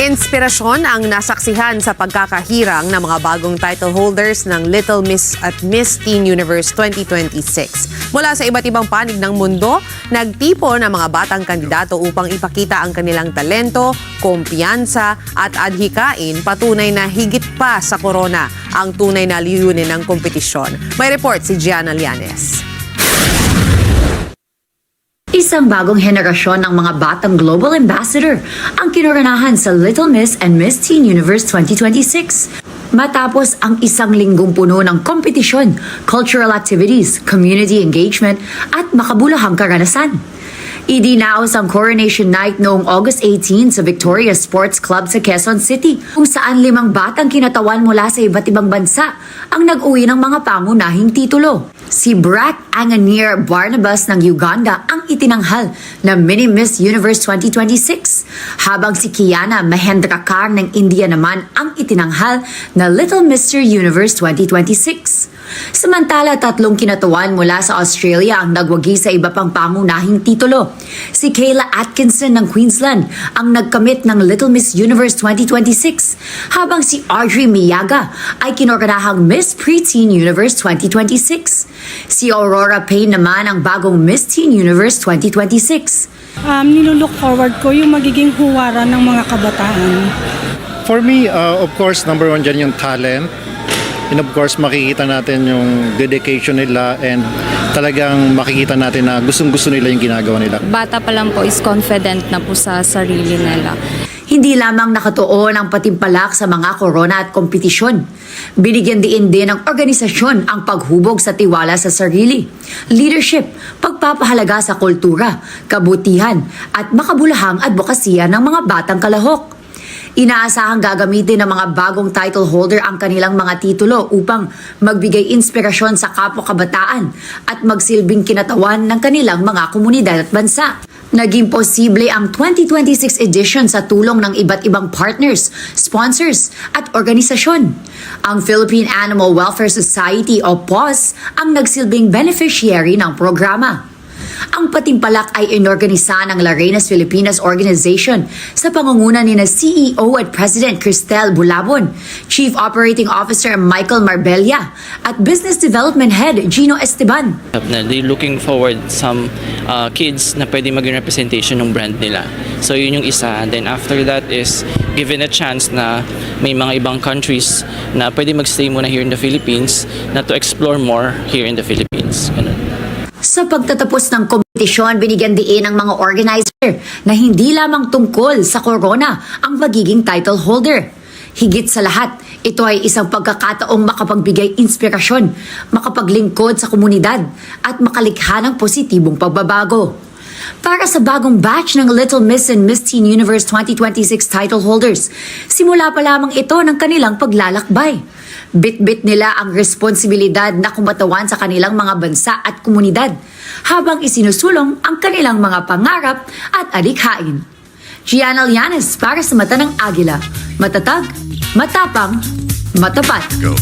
Inspirasyon ang nasaksihan sa pagkakahirang ng mga bagong title holders ng Little Miss at Miss Teen Universe 2026. Mula sa iba't ibang panig ng mundo, nagtipon ang mga batang kandidato upang ipakita ang kanilang talento, kumpiyansa at adhikain, patunay na higit pa sa corona ang tunay na layunin ng kompetisyon. May report si Gianna Llanes. Isang bagong henerasyon ng mga batang global ambassador ang kinoronahan sa Little Miss and Miss Teen Universe 2026. Matapos ang isang linggong puno ng kompetisyon, cultural activities, community engagement at makabuluhang karanasan. Idinaos ang Coronation Night noong August 18 sa Victoria Sports Club sa Quezon City, kung saan 5 batang kinatawan mula sa iba't ibang bansa ang nag-uwi ng mga pangunahing titulo. Si Brak Anganir Barnabas ng Uganda ang itinanghal na Mini Miss Universe 2026, habang si Kiana Mahendrakar ng India naman ang itinanghal na Little Mr. Universe 2026. Samantala, 3 kinatawan mula sa Australia ang nagwagi sa iba pang pangunahing titulo. Si Kayla Atkinson ng Queensland ang nagkamit ng Little Miss Universe 2026, habang si Audrey Miyaga ay kinoronahang Miss Preteen Universe 2026. Si Aurora Payne naman ang bagong Miss Teen Universe 2026. Nilulook forward ko yung magiging huwaran ng mga kabataan. For me, of course, number 1 dyan yung talent. And of course, makikita natin yung dedication nila and talagang makikita natin na gustong-gusto nila yung ginagawa nila. Bata pa lang po is confident na po sa sarili nila. Hindi lamang nakatuon ang patimpalak sa mga korona at kompetisyon. Binigyan din ng organisasyon ang paghubog sa tiwala sa sarili, leadership, pagpapahalaga sa kultura, kabutihan at makabuluhang advokasya ng mga batang kalahok. Inaasahang gagamitin ng mga bagong title holder ang kanilang mga titulo upang magbigay inspirasyon sa kapwa kabataan at magsilbing kinatawan ng kanilang mga komunidad at bansa. Naging posible ang 2026 edition sa tulong ng iba't ibang partners, sponsors at organisasyon. Ang Philippine Animal Welfare Society o PAWS ang nagsilbing beneficiary ng programa. Ang patimpalak ay inorganisa ng Larenas Filipinas Organization sa pangunguna ni CEO at President Cristel Bulabon, Chief Operating Officer Michael Marbella at Business Development Head Gino Esteban. They're looking forward some kids na pwede maging representation ng brand nila. So yun yung isa. And then after that is given a chance na may mga ibang countries na pwede magstay muna here in the Philippines na to explore more here in the Philippines. Ganun. Sa pagtatapos ng kompetisyon, binigyan din ng mga organizer na hindi lamang tungkol sa corona ang magiging title holder. Higit sa lahat, ito ay isang pagkakataong makapagbigay inspirasyon, makapaglingkod sa komunidad at makalikha ng positibong pagbabago. Para sa bagong batch ng Little Miss and Miss Teen Universe 2026 title holders, simula pa lamang ito ng kanilang paglalakbay. Bit-bit nila ang responsibilidad na kumatawan sa kanilang mga bansa at komunidad habang isinusulong ang kanilang mga pangarap at adhikain. Gianna Llanes para sa Mata ng Agila. Matatag, matapang, matapat. Go.